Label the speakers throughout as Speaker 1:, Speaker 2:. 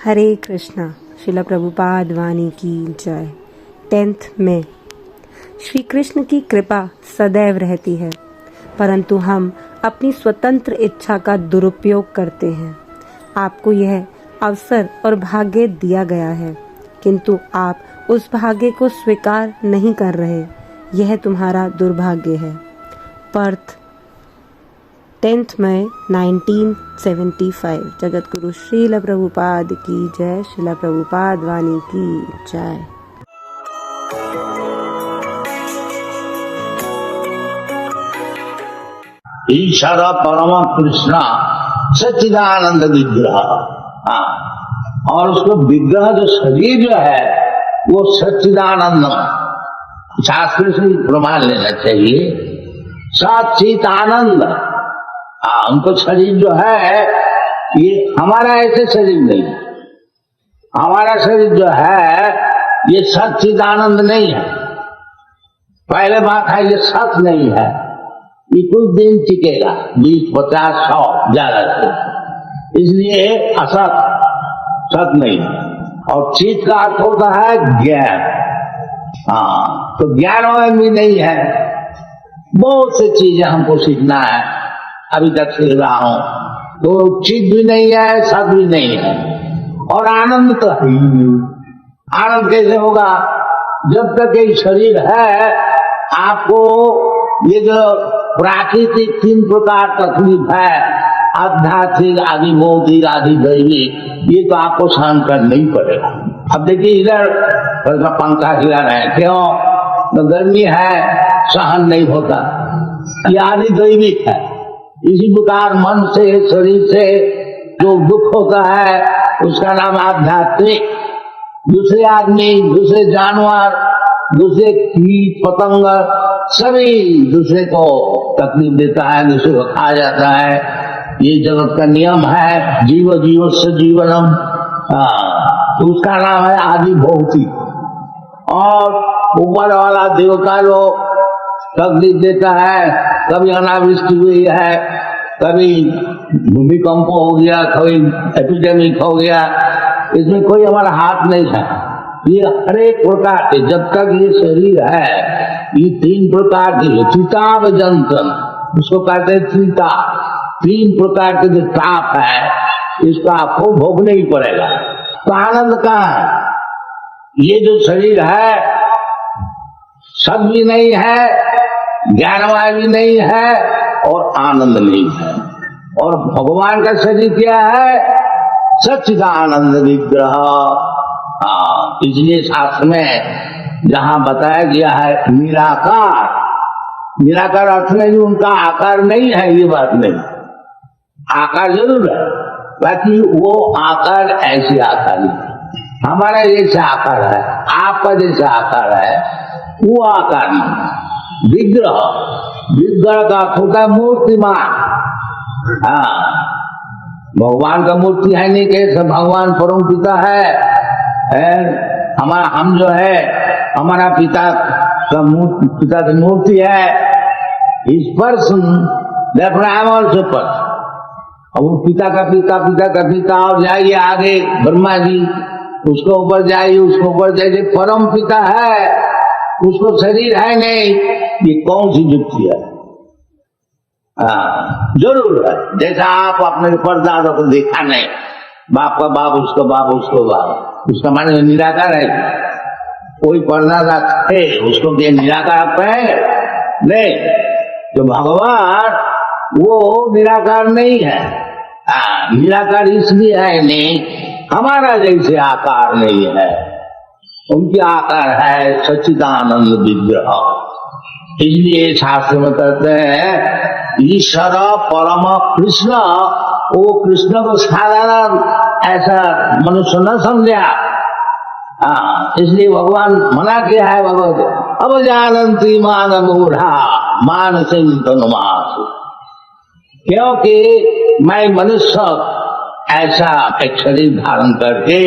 Speaker 1: हरे कृष्णा। श्रील प्रभुपाद वाणी की जय। 10 मई। श्री कृष्ण की कृपा सदैव रहती है, परंतु हम अपनी स्वतंत्र इच्छा का दुरुपयोग करते हैं। आपको यह अवसर और भाग्य दिया गया है, किंतु आप उस भाग्य को स्वीकार नहीं कर रहे। यह तुम्हारा दुर्भाग्य है। पर्थ, 10 मई 1975। जगत गुरु श्रील प्रभुपाद की जय। श्रील प्रभुपाद वाणी की जय।
Speaker 2: ईश्वर परम कृष्ण सच्चिदानंद विग्रह। हाँ, और उसको विग्रह जो शरीर जो है वो सच्चिदानंद, शास्त्र से प्रमाण लेना चाहिए। सच्चिदानंद, उनको शरीर जो है ये हमारा ऐसे शरीर नहीं। हमारा शरीर जो है ये सच्चिदानंद नहीं है। पहले बात है ये सच नहीं है। ये कुछ दिन टिकेगा, 20, 50, 100 ज्यादा से, इसलिए असत सत नहीं है। और चीज का अर्थ होता है ज्ञान। हाँ, तो ज्ञान भी नहीं है। बहुत सी चीजें हमको सीखना है, अभी तक सीख रहा हूं, तो चीज भी नहीं है, सत भी नहीं है। और आनंद तो है। आनंद कैसे होगा? जब तक ये शरीर है, आपको ये जो प्राकृतिक 3 प्रकार तकलीफ है, आध्यात्मिक, आदि भौतिक, आदि दैविक, ये तो आपको सहन करना ही पड़ेगा। अब देखिए इधर पंखा हिला रहे हैं, क्यों? तो गर्मी है, सहन नहीं होता, ये आदि दैविक है। इसी प्रकार मन से, शरीर से जो दुख होता है उसका नाम आध्यात्मिक। दूसरे आदमी, दूसरे जानवर, दूसरे कीट पतंग सभी दूसरे को तकलीफ देता है, दूसरे को खा जाता है। ये जगत का नियम है, जीव जीवस्य जीवनम। तो उसका नाम है आदि भौतिक। और ऊपर वाला देवता लोग तकलीफ देता है, कभी अनावृष्टि हुई है, कभी भूमिकंप हो गया, कभी एपिडेमिक हो गया, इसमें कोई हमारा हाथ नहीं है। ये हर एक प्रकार के, जब तक ये शरीर है, ये 3 प्रकार के चिताव जंतन, उसको कहते हैं चिता। 3 प्रकार के जो ताप है, इसको आपको भोगना ही पड़ेगा। तो आनंद कहाँ है? ये जो शरीर है सब भी नहीं है, ज्ञानमय भी नहीं है, और आनंद नहीं है। और भगवान का शरीर क्या है? सच्चिदानंद विग्रह। इसलिए शास्त्र में जहां बताया गया है निराकार, निराकार अर्थ नहीं उनका आकार नहीं है, ये बात नहीं। आकार जरूर है, बाकी वो आकार ऐसे आकार नहीं। हमारा जैसा आकार है, आपका जैसा आकार है, वो आकार नहीं। विग्रह, विग्रह का अर्थ होता है मूर्तिमान। भगवान का मूर्ति है नहीं, कैसे भगवान परम पिता है। हमारा हम जो है, हमारा पिता का पिता की मूर्ति है। इस पर्सन पर, और वो पिता का पिता, पिता का पिता, और जाइए आगे ब्रह्मा जी, उसको ऊपर जाइए, उसको ऊपर जाइए, परम पिता है, उसको शरीर है नहीं। ये कौन सी युक्ति है? जरूर है। जैसा आप अपने परदादा को देखा नहीं, बाप का बाप, उसको बाप, उसको बाप, उसका माने निराकार है। कोई परदादा थे, उसको क्या निराकार आप कहेंगे? नहीं। तो भगवान वो निराकार नहीं है। निराकार इसलिए है नहीं, हमारा जैसे आकार नहीं है, उनकी आकार है सच्चिदानंद विग्रह। इसलिए शास्त्र में कहते हैं ईश्वर परम कृष्ण। वो कृष्ण को साधारण ऐसा मनुष्य न समझा। इसलिए भगवान मना किया है भगवत अब जानती मान मूढ़ा मान सिंतनुमास, क्योंकि मैं मनुष्य ऐसा एक शरीर धारण करके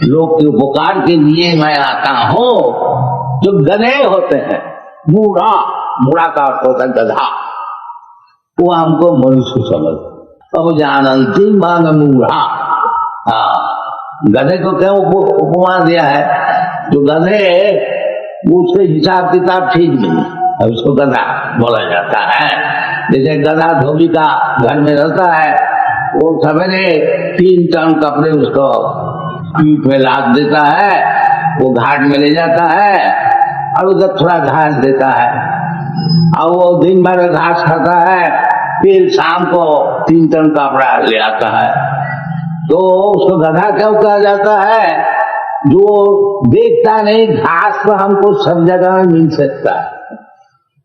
Speaker 2: लोग के उपकार के लिए मैं आता हूँ। जो गधे होते हैं, मूढ़ा, मूढ़ा का अर्थ होता है गधा, वो हमको मनुष्य समझ। अब जानती मान मूढ़ा, गधे को क्यों उपमा दिया है? जो गधे वो उसके हिसाब किताब ठीक नहीं, अब उसको गधा बोला जाता है। जैसे गधा धोबी का घर में रहता है, वो सवेरे 3 टन कपड़े उसको पीठ में लाद देता है, वो घाट में ले जाता है और उधर थोड़ा घास देता है, और वो दिन भर घास खाता है, फिर शाम को 3 टन कपड़ा ले आता है। तो उसको गधा क्यों कहा जाता है? जो देखता नहीं, घास तो हमको सब जगह में मिल सकता है।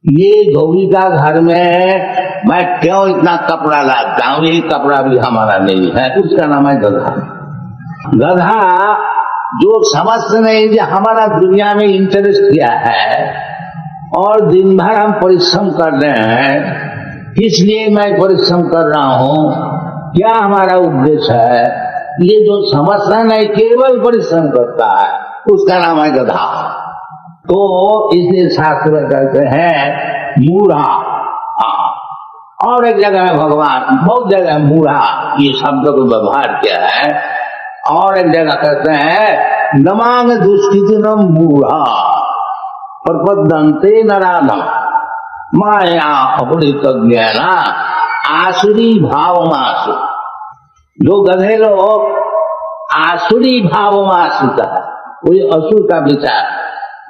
Speaker 2: ये धोबी का घर में मैं क्यों इतना कपड़ा लाता हूँ, ये कपड़ा भी हमारा नहीं है, उसका नाम है गधा। गधा जो समझते नहीं कि हमारा दुनिया में इंटरेस्ट क्या है और दिन भर हम परिश्रम कर रहे हैं, किस लिए मैं परिश्रम कर रहा हूँ, क्या हमारा उद्देश्य है, ये जो समझता नहीं केवल परिश्रम करता है, उसका नाम है गधा। तो इसलिए शास्त्र कहते हैं मूढ़ा। और एक जगह में भगवान बहुत जगह मूढ़ा ये शब्द को व्यवहार किया है, और एक जगह कहते हैं नमांग दुष्कृतिनम मूढ़ा प्रपद्यन्ते नराधम माया अपहृत ज्ञाना आसुरी भावमासु। जो गधे लोग आसुरी भावमासुता है, कोई असुर का विचार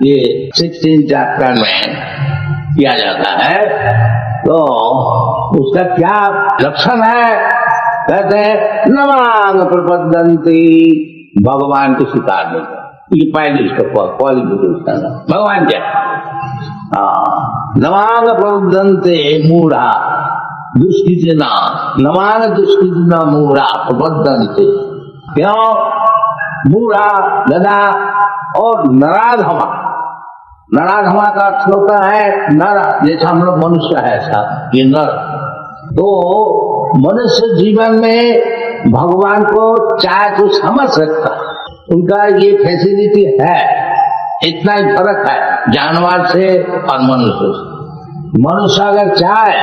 Speaker 2: ये 16 चैप्टर में किया जाता है। तो उसका क्या लक्षण है? कहते हैं नमांग प्रपद्यन्ते, भगवान को स्वीकार नहीं करते। ये पहली उसका क्वालिफिकेशन है। भगवान क्या? नमांग प्रपद्यन्ते मूढ़ा दुष्कृतिना, नमांग दुष्कृतिना मूढ़ा प्रपद्यन्ते। क्यों? मूढ़ा, गधा और नराधमा। नराधमा का अर्थ होता है नर, जैसा हम लोग मनुष्य है ऐसा ये नर। तो मनुष्य जीवन में भगवान को चाहे तो समझ सकता, उनका ये फैसिलिटी है, इतना ही फर्क है जानवर से और मनुष्य से। मनुष्य अगर चाहे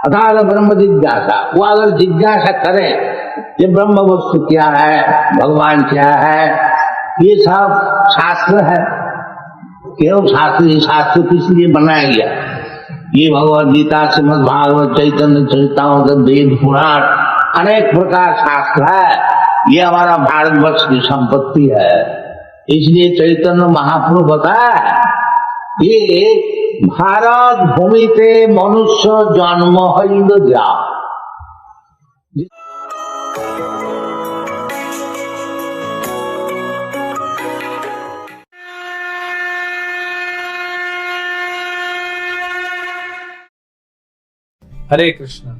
Speaker 2: अर्थात ब्रह्म जिज्ञासा, वो अगर जिज्ञासा करे ये ब्रह्म वस्तु क्या है, भगवान क्या है, ये सब शास्त्र है। क्यों शास्त्र? शास्त्र किस लिए बनाया गया? ये भगवद गीता, श्रीमद् भागवत, चैतन्य चरितामृत, वेद पुराण, अनेक प्रकार शास्त्र है। ये हमारा भारतवर्ष की संपत्ति है। इसलिए चैतन्य महाप्रभु बताया ये भारत भूमि ते मनुष्य जन्म हईद जा।
Speaker 3: हरे कृष्ण।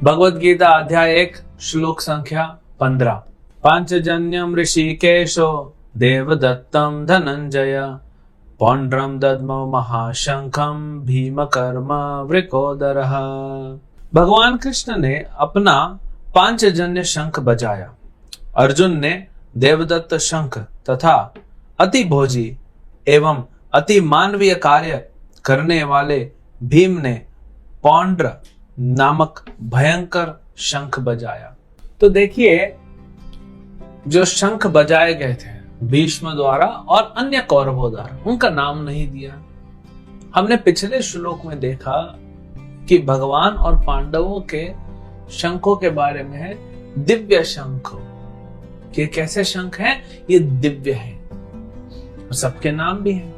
Speaker 3: भगवद गीता अध्याय 1 श्लोक संख्या 15। पांचजन्यम ऋषिकेशो देवदत्तम धनंजय पौंड्रम दद्मो महाशंखम भीम कर्म वृकोदरः। भगवान कृष्ण ने अपना पांचजन्य शंख बजाया। अर्जुन ने देवदत्त शंख तथा अति भोजी एवं अति मानवीय कार्य करने वाले भीम ने पौंड्र नामक भयंकर शंख बजाया। तो देखिए, जो शंख बजाए गए थे भीष्म द्वारा और अन्य कौरवों द्वारा, उनका नाम नहीं दिया। हमने पिछले श्लोक में देखा कि भगवान और पांडवों के शंखों के बारे में है दिव्य शंख। ये कैसे शंख हैं? ये दिव्य हैं, सबके नाम भी हैं।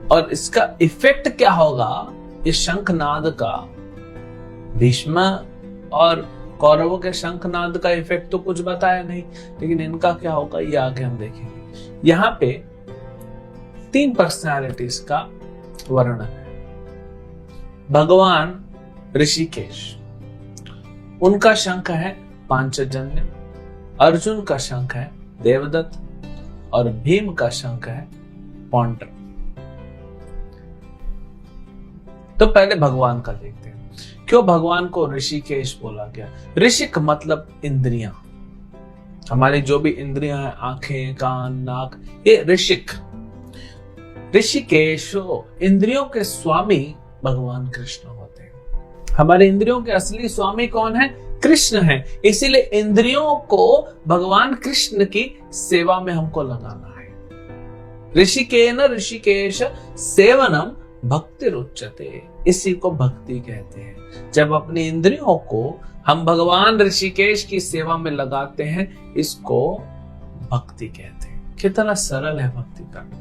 Speaker 3: और इसका इफेक्ट क्या होगा इस शंखनाद का? भीष्म और कौरवों के शंखनाद का इफेक्ट तो कुछ बताया नहीं, लेकिन इनका क्या होगा ये आगे हम देखेंगे। यहाँ पे 3 पर्सनालिटीज का वर्णन है। भगवान ऋषिकेश, उनका शंख है पांचजन्य, अर्जुन का शंख है देवदत्त और भीम का शंख है पौंड्र। तो पहले भगवान का देखते हैं। क्यों भगवान को ऋषिकेश बोला गया? ऋषिक मतलब इंद्रियां, हमारी जो भी इंद्रियां हैं, आंखें, कान, नाक, ये ऋषिक। ऋषिकेशो, इंद्रियों के स्वामी भगवान कृष्ण होते हैं। हमारे इंद्रियों के असली स्वामी कौन है? कृष्ण है, इसीलिए इंद्रियों को भगवान कृष्ण की सेवा में हमको लगाना है। ऋषिकेन ऋषिकेश सेवनम भक्ति रुच्यते, इसी को भक्ति कहते हैं। जब अपनी इंद्रियों को हम भगवान ऋषिकेश की सेवा में लगाते हैं, इसको भक्ति कहते हैं। कितना सरल है भक्ति करना।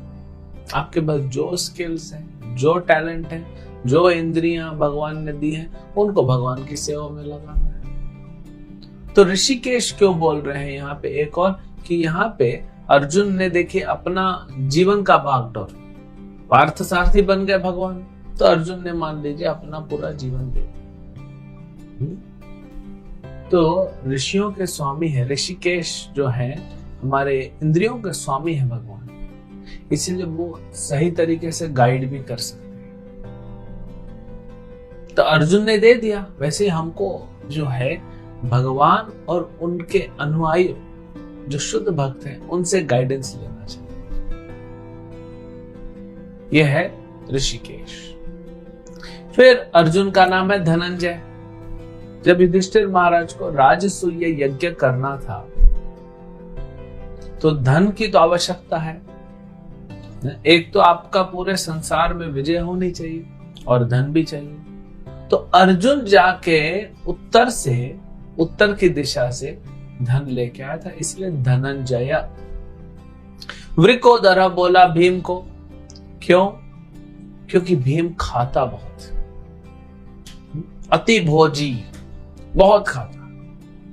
Speaker 3: आपके पास जो स्किल्स हैं, जो टैलेंट है, जो इंद्रियां भगवान ने दी हैं, उनको भगवान की सेवा में लगाना है। तो ऋषिकेश क्यों बोल रहे हैं यहाँ पे एक और, कि यहाँ पे अर्जुन ने देखिए अपना जीवन का भागदौड़, पार्थ सारथी बन गए भगवान, तो अर्जुन ने मान लीजिए अपना पूरा जीवन दे। तो ऋषियों के स्वामी है, ऋषिकेश जो है हमारे इंद्रियों के स्वामी है भगवान, इसीलिए वो सही तरीके से गाइड भी कर सकते हैं। तो अर्जुन ने दे दिया, वैसे हमको जो है भगवान और उनके अनुयायी जो शुद्ध भक्त हैं उनसे गाइडेंस लेना चाहिए। यह है ऋषिकेश। फिर अर्जुन का नाम है धनंजय। जब युधिष्ठिर महाराज को राजसूय यज्ञ करना था, तो धन की तो आवश्यकता है। एक तो आपका पूरे संसार में विजय होनी चाहिए और धन भी चाहिए। तो अर्जुन जाके उत्तर की दिशा से धन लेके आया था, इसलिए धनंजय। वृकोदर बोला भीम को, क्यों? क्योंकि भीम खाता बहुत, अति भोजी, बहुत खाता,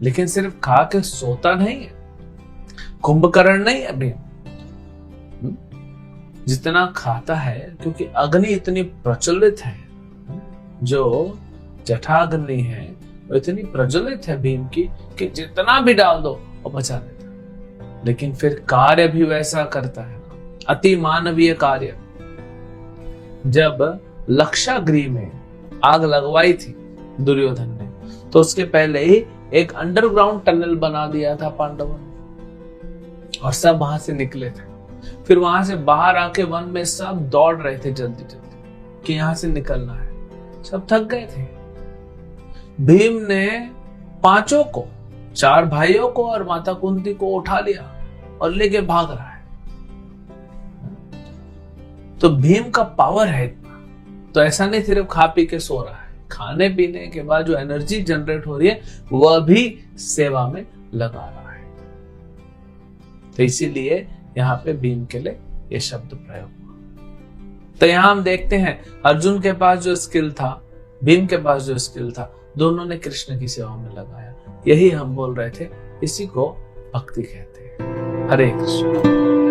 Speaker 3: लेकिन सिर्फ खा के सोता नहीं है, कुंभकर्ण नहीं है भीम। जितना खाता है, क्योंकि अग्नि इतनी प्रचलित है, जो जठाग्नि है वो इतनी प्रज्वलित है भीम की, कि जितना भी डाल दो वो बचा लेता है। लेकिन फिर कार्य भी वैसा करता है, अति मानवीय कार्य। जब लक्षागृह में आग लगवाई थी दुर्योधन ने, तो उसके पहले ही एक अंडरग्राउंड टनल बना दिया था पांडवों ने, और सब वहां से निकले थे। फिर वहां से बाहर आके वन में सब दौड़ रहे थे जल्दी जल्दी कि यहां से निकलना है, सब थक गए थे। भीम ने पांचों को, 4 भाइयों को और माता कुंती को उठा लिया और लेके भाग रहा है। तो भीम का पावर है इतना, तो ऐसा नहीं सिर्फ खा पी के सो रहा है, खाने पीने के बाद जो एनर्जी जनरेट हो रही है वह भी सेवा में लगा रहा है। तो इसीलिए यहाँ पे भीम के लिए यह शब्द प्रयोग हुआ। तो यहां हम देखते हैं अर्जुन के पास जो स्किल था, भीम के पास जो स्किल था, दोनों ने कृष्ण की सेवा में लगाया। यही हम बोल रहे थे, इसी को भक्ति कहते हैं। हरे कृष्ण।